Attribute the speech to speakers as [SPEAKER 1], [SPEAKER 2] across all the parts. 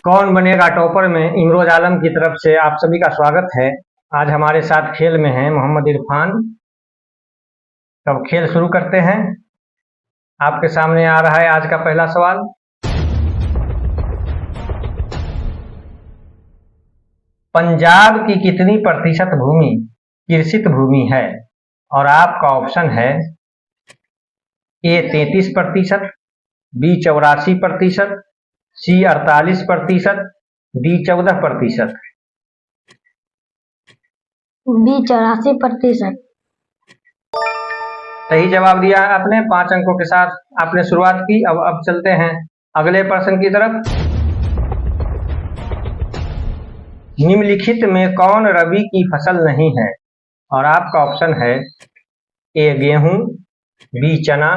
[SPEAKER 1] कौन बनेगा टॉपर में इमरोज आलम की तरफ से आप सभी का स्वागत है। आज हमारे साथ खेल में हैं मोहम्मद इरफान। तब खेल शुरू करते हैं। आपके सामने आ रहा है आज का पहला सवाल। पंजाब की कितनी प्रतिशत भूमि कृषित भूमि है? और आपका ऑप्शन है ए 33%, बी 84%, सी 48%, डी 14%।
[SPEAKER 2] बी 84%।
[SPEAKER 1] सही जवाब दिया आपने। 5 अंकों के साथ आपने शुरुआत की। अब चलते हैं अगले प्रश्न की तरफ। निम्नलिखित में कौन रबी की फसल नहीं है? और आपका ऑप्शन है ए गेहूं, बी चना,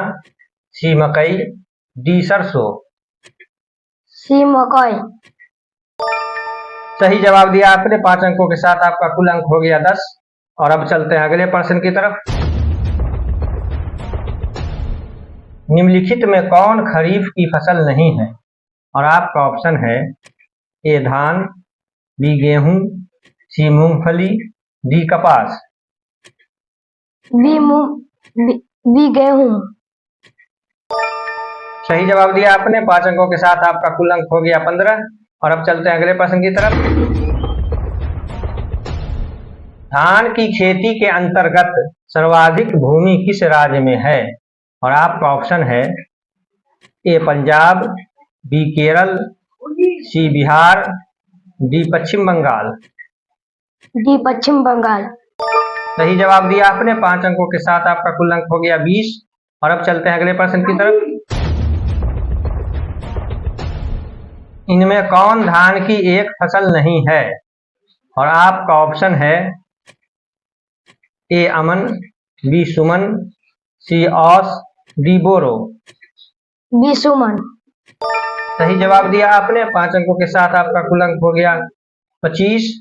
[SPEAKER 1] सी मकई, डी सरसों।
[SPEAKER 2] सी मकई।
[SPEAKER 1] सही जवाब दिया आपने। 5 अंकों के साथ आपका कुल अंक हो गया 10। और अब चलते हैं अगले प्रश्न की तरफ। निम्नलिखित में कौन खरीफ की फसल नहीं है? और आपका ऑप्शन है ए धान, बी गेहूं, सी मूंगफली, डी कपास।
[SPEAKER 2] बी गेहूं।
[SPEAKER 1] सही जवाब दिया आपने। 5 अंकों के साथ आपका कुल अंक हो गया 15। और अब चलते हैं अगले प्रश्न की तरफ। धान की खेती के अंतर्गत सर्वाधिक भूमि किस राज्य में है? और आपका ऑप्शन है ए पंजाब, बी केरल, सी बिहार, डी पश्चिम बंगाल।
[SPEAKER 2] डी पश्चिम बंगाल।
[SPEAKER 1] सही जवाब दिया आपने। 5 अंकों के साथ आपका कुल अंक हो गया 20। और अब चलते हैं अगले प्रश्न की तरफ। इनमें कौन धान की एक फसल नहीं है? और आपका ऑप्शन है ए अमन, बी सुमन, सी औस, डी बोरो।
[SPEAKER 2] बी सुमन।
[SPEAKER 1] सही जवाब दिया आपने। 5 अंकों के साथ आपका कुल अंक हो गया 25।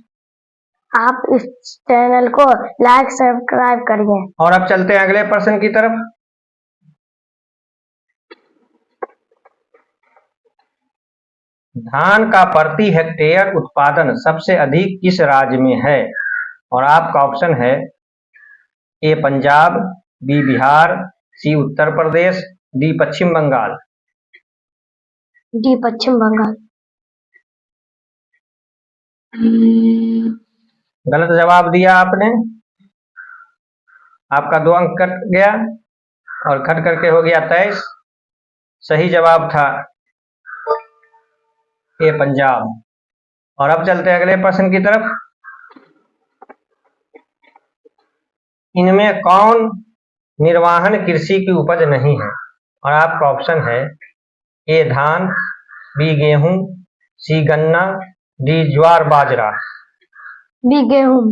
[SPEAKER 2] आप इस चैनल को लाइक सब्सक्राइब करिए।
[SPEAKER 1] और अब चलते हैं अगले प्रश्न की तरफ। धान का प्रति हेक्टेयर उत्पादन सबसे अधिक किस राज्य में है? और आपका ऑप्शन है ए पंजाब, बी बिहार, सी उत्तर प्रदेश, डी पश्चिम बंगाल।
[SPEAKER 2] डी पश्चिम बंगाल।
[SPEAKER 1] गलत जवाब दिया आपने। आपका 2 अंक कट गया और कट करके हो गया 23। सही जवाब था ए पंजाब। और अब चलते हैं अगले प्रश्न की तरफ। इनमें कौन निर्वाहन कृषि की उपज नहीं है? और आपका ऑप्शन है ए धान, बी गेहूं, सी गन्ना, डी ज्वार बाजरा।
[SPEAKER 2] बी गेहूं।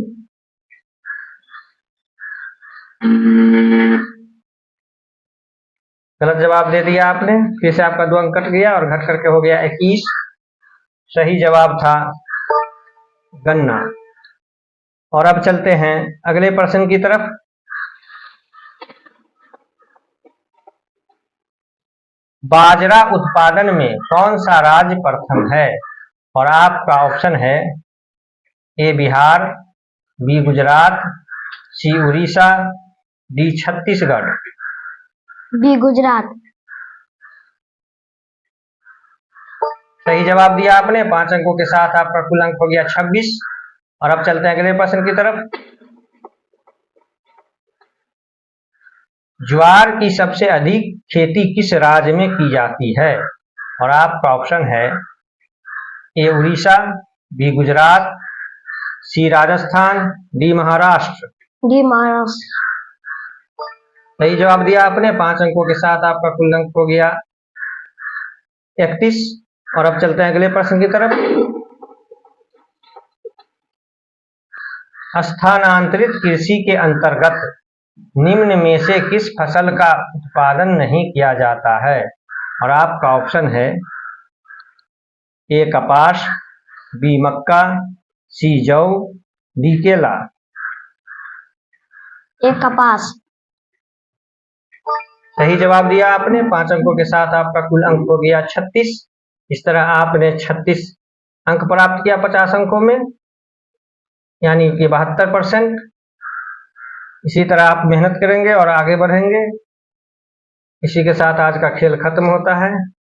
[SPEAKER 1] गलत जवाब दे दिया आपने। फिर से आपका 2 अंक कट गया और घट करके हो गया 21। सही जवाब था गन्ना। और अब चलते हैं अगले प्रश्न की तरफ। बाजरा उत्पादन में कौन सा राज्य प्रथम है? और आपका ऑप्शन है ए बिहार, बी गुजरात, सी उड़ीसा, डी छत्तीसगढ़।
[SPEAKER 2] बी गुजरात।
[SPEAKER 1] सही जवाब दिया आपने। 5 अंकों के साथ आपका कुल अंक हो गया 26। और अब चलते हैं अगले प्रश्न की तरफ। ज्वार की सबसे अधिक खेती किस राज्य में की जाती है? और आपका ऑप्शन है ए उड़ीसा, बी गुजरात, सी राजस्थान, डी महाराष्ट्र।
[SPEAKER 2] डी महाराष्ट्र।
[SPEAKER 1] सही जवाब दिया आपने। 5 अंकों के साथ आपका कुल अंक हो गया 31। और अब चलते हैं अगले प्रश्न की तरफ। स्थानांतरित कृषि के अंतर्गत निम्न में से किस फसल का उत्पादन नहीं किया जाता है? और आपका ऑप्शन है ए कपास, बी मक्का, सी जौ, डी केला।
[SPEAKER 2] ए कपास।
[SPEAKER 1] सही जवाब दिया आपने। 5 अंकों के साथ आपका कुल अंक हो गया 36। इस तरह आपने 36 अंक प्राप्त किया 50 अंकों में, यानी कि 72%। इसी तरह आप मेहनत करेंगे और आगे बढ़ेंगे। इसी के साथ आज का खेल खत्म होता है।